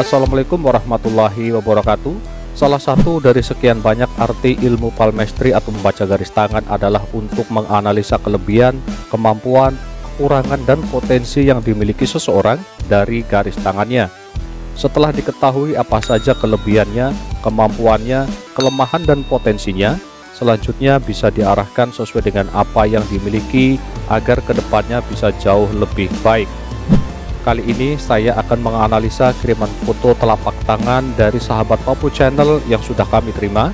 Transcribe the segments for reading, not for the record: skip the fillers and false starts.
Assalamualaikum warahmatullahi wabarakatuh. Salah satu dari sekian banyak arti ilmu palmistry atau membaca garis tangan adalah untuk menganalisa kelebihan, kemampuan, kekurangan, dan potensi yang dimiliki seseorang dari garis tangannya. Setelah diketahui apa saja kelebihannya, kemampuannya, kelemahan, dan potensinya, selanjutnya bisa diarahkan sesuai dengan apa yang dimiliki agar kedepannya bisa jauh lebih baik. Kali ini saya akan menganalisa kiriman foto telapak tangan dari sahabat Papu Channel yang sudah kami terima.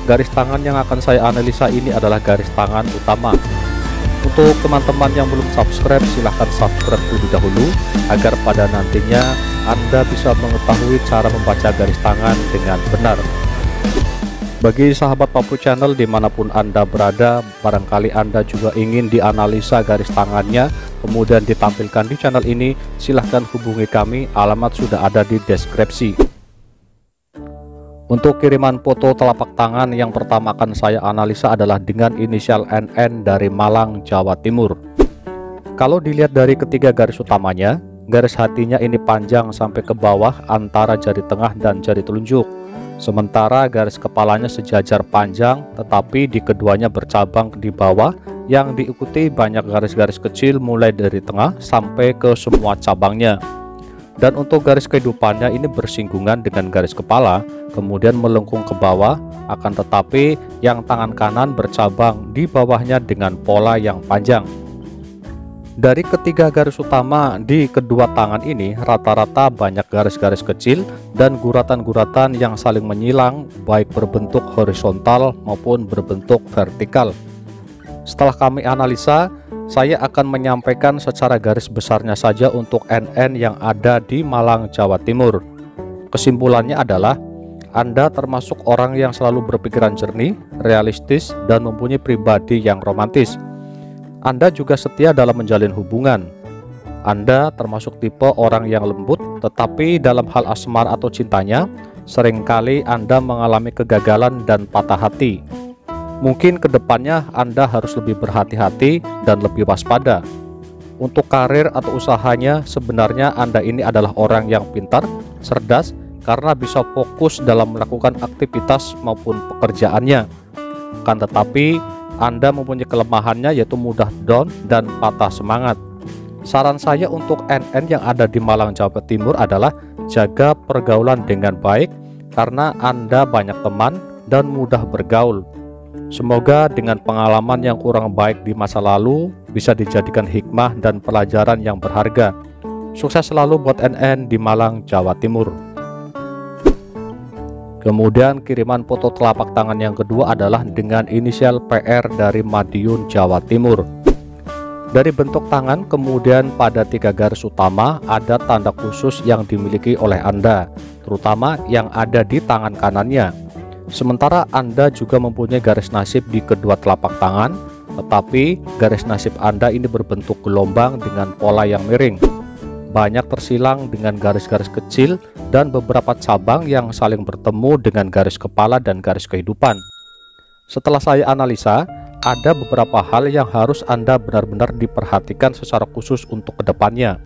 Garis tangan yang akan saya analisa ini adalah garis tangan utama. Untuk teman-teman yang belum subscribe, silahkan subscribe terlebih dahulu agar pada nantinya Anda bisa mengetahui cara membaca garis tangan dengan benar. Bagi sahabat Papu Channel dimanapun Anda berada, barangkali Anda juga ingin dianalisa garis tangannya kemudian ditampilkan di channel ini, silahkan hubungi kami, alamat sudah ada di deskripsi. Untuk kiriman foto telapak tangan yang pertama akan saya analisa adalah dengan inisial NN dari Malang, Jawa Timur. Kalau dilihat dari ketiga garis utamanya, garis hatinya ini panjang sampai ke bawah antara jari tengah dan jari telunjuk. Sementara garis kepalanya sejajar panjang, tetapi di keduanya bercabang di bawah yang diikuti banyak garis-garis kecil mulai dari tengah sampai ke semua cabangnya. Dan untuk garis kehidupannya ini bersinggungan dengan garis kepala, kemudian melengkung ke bawah, akan tetapi yang tangan kanan bercabang di bawahnya dengan pola yang panjang. Dari ketiga garis utama di kedua tangan ini rata-rata banyak garis-garis kecil dan guratan-guratan yang saling menyilang baik berbentuk horizontal maupun berbentuk vertikal. Setelah kami analisa, saya akan menyampaikan secara garis besarnya saja untuk NN yang ada di Malang, Jawa Timur. Kesimpulannya adalah Anda termasuk orang yang selalu berpikiran jernih, realistis, dan mempunyai pribadi yang romantis. Anda juga setia dalam menjalin hubungan. Anda termasuk tipe orang yang lembut, tetapi dalam hal asmara atau cintanya, seringkali Anda mengalami kegagalan dan patah hati. Mungkin kedepannya Anda harus lebih berhati-hati dan lebih waspada. Untuk karir atau usahanya, sebenarnya Anda ini adalah orang yang pintar, cerdas, karena bisa fokus dalam melakukan aktivitas maupun pekerjaannya. Kan tetapi, Anda mempunyai kelemahannya yaitu mudah down dan patah semangat. Saran saya untuk NN yang ada di Malang, Jawa Timur adalah jaga pergaulan dengan baik karena Anda banyak teman dan mudah bergaul. Semoga dengan pengalaman yang kurang baik di masa lalu bisa dijadikan hikmah dan pelajaran yang berharga. Sukses selalu buat NN di Malang, Jawa Timur. Kemudian kiriman foto telapak tangan yang kedua adalah dengan inisial PR dari Madiun, Jawa Timur. Dari bentuk tangan kemudian pada tiga garis utama ada tanda khusus yang dimiliki oleh Anda, terutama yang ada di tangan kanannya. Sementara Anda juga mempunyai garis nasib di kedua telapak tangan, tetapi garis nasib Anda ini berbentuk gelombang dengan pola yang miring. Banyak tersilang dengan garis-garis kecil dan beberapa cabang yang saling bertemu dengan garis kepala dan garis kehidupan. Setelah saya analisa, ada beberapa hal yang harus Anda benar-benar diperhatikan secara khusus untuk kedepannya.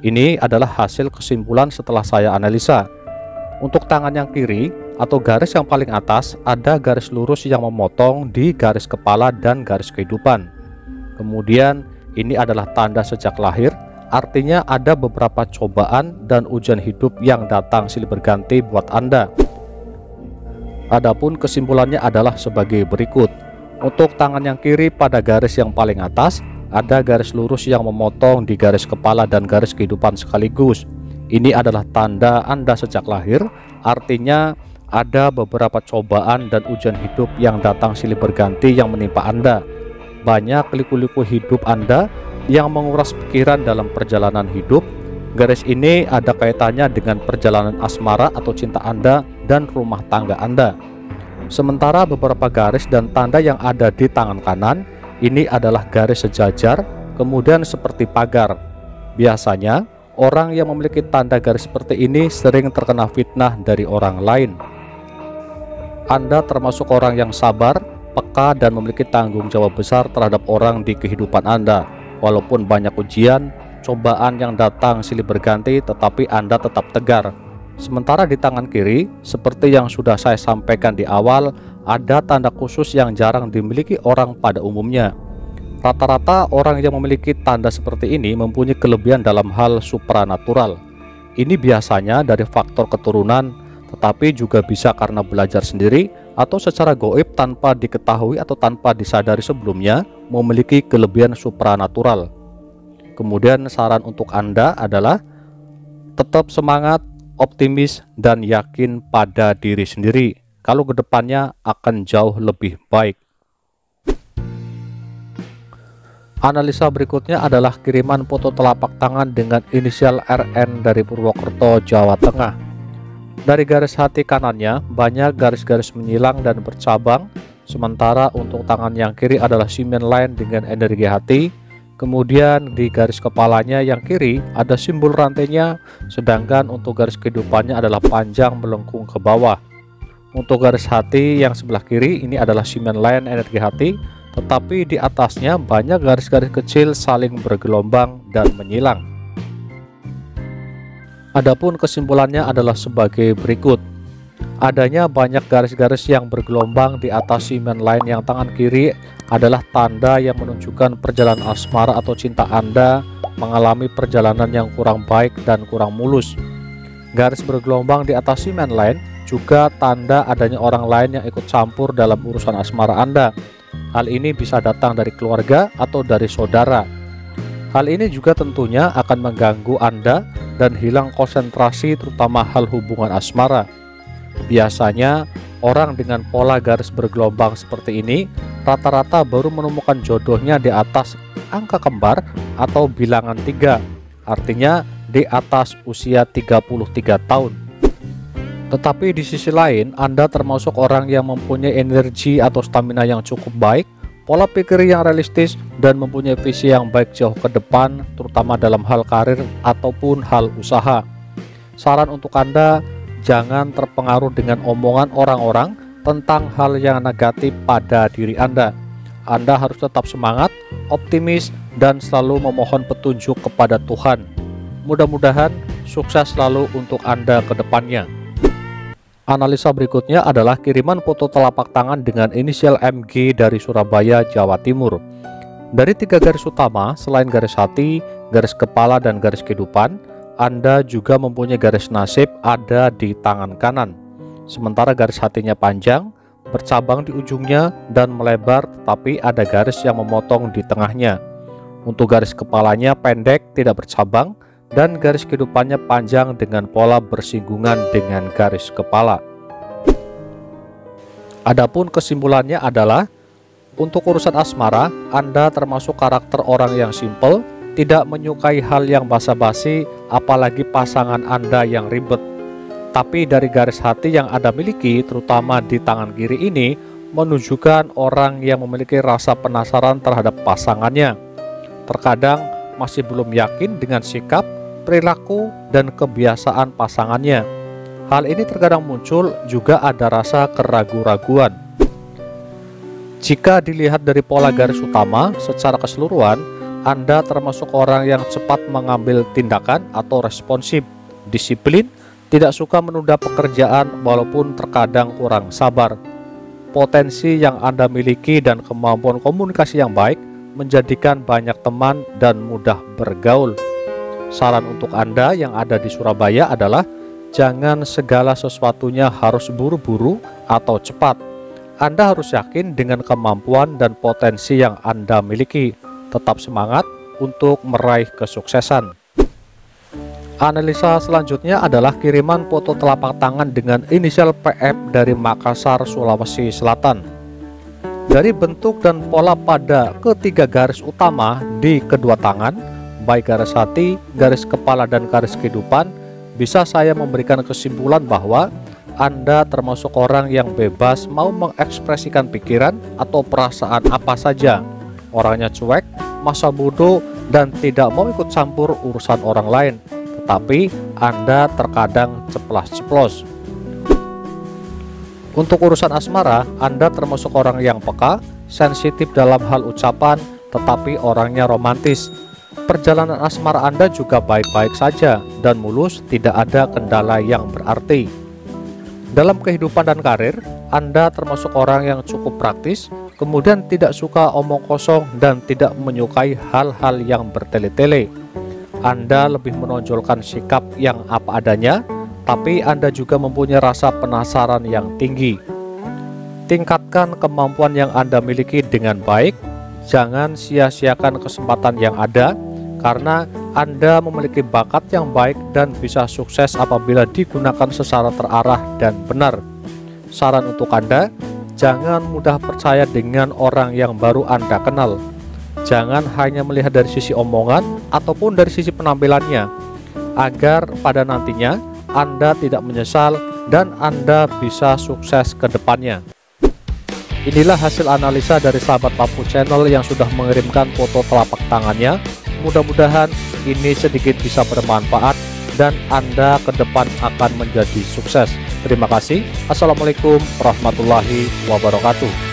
Ini adalah hasil kesimpulan setelah saya analisa. Untuk tangan yang kiri atau garis yang paling atas, ada garis lurus yang memotong di garis kepala dan garis kehidupan. Kemudian ini adalah tanda sejak lahir. Artinya ada beberapa cobaan dan ujian hidup yang datang silih berganti buat Anda. Adapun kesimpulannya adalah sebagai berikut. Untuk tangan yang kiri pada garis yang paling atas, ada garis lurus yang memotong di garis kepala dan garis kehidupan sekaligus. Ini adalah tanda Anda sejak lahir, artinya ada beberapa cobaan dan ujian hidup yang datang silih berganti yang menimpa Anda. Banyak liku-liku hidup Anda yang menguras pikiran dalam perjalanan hidup. Garis ini ada kaitannya dengan perjalanan asmara atau cinta Anda dan rumah tangga Anda. Sementara beberapa garis dan tanda yang ada di tangan kanan ini adalah garis sejajar, kemudian seperti pagar. Biasanya orang yang memiliki tanda garis seperti ini sering terkena fitnah dari orang lain. Anda termasuk orang yang sabar, peka, dan memiliki tanggung jawab besar terhadap orang di kehidupan Anda. Walaupun banyak ujian, cobaan yang datang silih berganti, tetapi Anda tetap tegar. Sementara di tangan kiri, seperti yang sudah saya sampaikan di awal, ada tanda khusus yang jarang dimiliki orang pada umumnya. Rata-rata orang yang memiliki tanda seperti ini mempunyai kelebihan dalam hal supranatural. Ini biasanya dari faktor keturunan, tetapi juga bisa karena belajar sendiri atau secara gaib tanpa diketahui atau tanpa disadari sebelumnya memiliki kelebihan supranatural. Kemudian saran untuk Anda adalah tetap semangat, optimis, dan yakin pada diri sendiri. Kalau kedepannya akan jauh lebih baik. Analisa berikutnya adalah kiriman foto telapak tangan dengan inisial RN dari Purwokerto, Jawa Tengah. Dari garis hati kanannya banyak garis-garis menyilang dan bercabang, sementara untuk tangan yang kiri adalah simen line dengan energi hati. Kemudian di garis kepalanya yang kiri ada simbol rantainya, sedangkan untuk garis kehidupannya adalah panjang melengkung ke bawah. Untuk garis hati yang sebelah kiri ini adalah simen line energi hati, tetapi di atasnya banyak garis-garis kecil saling bergelombang dan menyilang. Adapun kesimpulannya adalah sebagai berikut. Adanya banyak garis-garis yang bergelombang di atas simen line yang tangan kiri adalah tanda yang menunjukkan perjalanan asmara atau cinta Anda mengalami perjalanan yang kurang baik dan kurang mulus. Garis bergelombang di atas simen line juga tanda adanya orang lain yang ikut campur dalam urusan asmara Anda. Hal ini bisa datang dari keluarga atau dari saudara. Hal ini juga tentunya akan mengganggu Anda dan hilang konsentrasi terutama hal hubungan asmara. Biasanya orang dengan pola garis bergelombang seperti ini rata-rata baru menemukan jodohnya di atas angka kembar atau bilangan 3, artinya di atas usia 33 tahun. Tetapi di sisi lain, Anda termasuk orang yang mempunyai energi atau stamina yang cukup baik, pola pikir yang realistis, dan mempunyai visi yang baik jauh ke depan, terutama dalam hal karir ataupun hal usaha. Saran untuk Anda, jangan terpengaruh dengan omongan orang-orang tentang hal yang negatif pada diri Anda. Anda harus tetap semangat, optimis, dan selalu memohon petunjuk kepada Tuhan. Mudah-mudahan sukses selalu untuk Anda ke depannya. Analisa berikutnya adalah kiriman foto telapak tangan dengan inisial MG dari Surabaya, Jawa Timur. Dari 3 garis utama, selain garis hati, garis kepala, dan garis kehidupan, Anda juga mempunyai garis nasib ada di tangan kanan. Sementara garis hatinya panjang, bercabang di ujungnya, dan melebar, tetapi ada garis yang memotong di tengahnya. Untuk garis kepalanya pendek, tidak bercabang, dan garis kehidupannya panjang dengan pola bersinggungan dengan garis kepala. Adapun kesimpulannya adalah untuk urusan asmara, Anda termasuk karakter orang yang simple, tidak menyukai hal yang basa-basi, apalagi pasangan Anda yang ribet. Tapi dari garis hati yang Anda miliki, terutama di tangan kiri ini, menunjukkan orang yang memiliki rasa penasaran terhadap pasangannya. Terkadang masih belum yakin dengan sikap, perilaku, dan kebiasaan pasangannya. Hal ini terkadang muncul juga ada rasa keraguan-raguan. Jika dilihat dari pola garis utama secara keseluruhan, Anda termasuk orang yang cepat mengambil tindakan atau responsif, disiplin, tidak suka menunda pekerjaan walaupun terkadang kurang sabar. Potensi yang Anda miliki dan kemampuan komunikasi yang baik menjadikan banyak teman dan mudah bergaul. Saran untuk Anda yang ada di Surabaya adalah jangan segala sesuatunya harus buru-buru atau cepat. Anda harus yakin dengan kemampuan dan potensi yang Anda miliki. Tetap semangat untuk meraih kesuksesan. Analisa selanjutnya adalah kiriman foto telapak tangan dengan inisial PM dari Makassar, Sulawesi Selatan. Dari bentuk dan pola pada ketiga garis utama di kedua tangan, baik garis hati, garis kepala, dan garis kehidupan, bisa saya memberikan kesimpulan bahwa Anda termasuk orang yang bebas mau mengekspresikan pikiran atau perasaan apa saja. Orangnya cuek, masa bodoh, dan tidak mau ikut campur urusan orang lain. Tetapi Anda terkadang ceplas-ceplos. Untuk urusan asmara, Anda termasuk orang yang peka, sensitif dalam hal ucapan, tetapi orangnya romantis. Perjalanan asmara Anda juga baik-baik saja dan mulus, tidak ada kendala yang berarti. Dalam kehidupan dan karir, Anda termasuk orang yang cukup praktis, kemudian tidak suka omong kosong dan tidak menyukai hal-hal yang bertele-tele. Anda lebih menonjolkan sikap yang apa adanya, tapi Anda juga mempunyai rasa penasaran yang tinggi. Tingkatkan kemampuan yang Anda miliki dengan baik, jangan sia-siakan kesempatan yang ada, karena Anda memiliki bakat yang baik dan bisa sukses apabila digunakan secara terarah dan benar. Saran untuk Anda, jangan mudah percaya dengan orang yang baru Anda kenal. Jangan hanya melihat dari sisi omongan ataupun dari sisi penampilannya, agar pada nantinya Anda tidak menyesal dan Anda bisa sukses ke depannya. Inilah hasil analisa dari sahabat Pappu Channel yang sudah mengirimkan foto telapak tangannya. Mudah-mudahan ini sedikit bisa bermanfaat dan Anda ke depan akan menjadi sukses. Terima kasih. Assalamualaikum warahmatullahi wabarakatuh.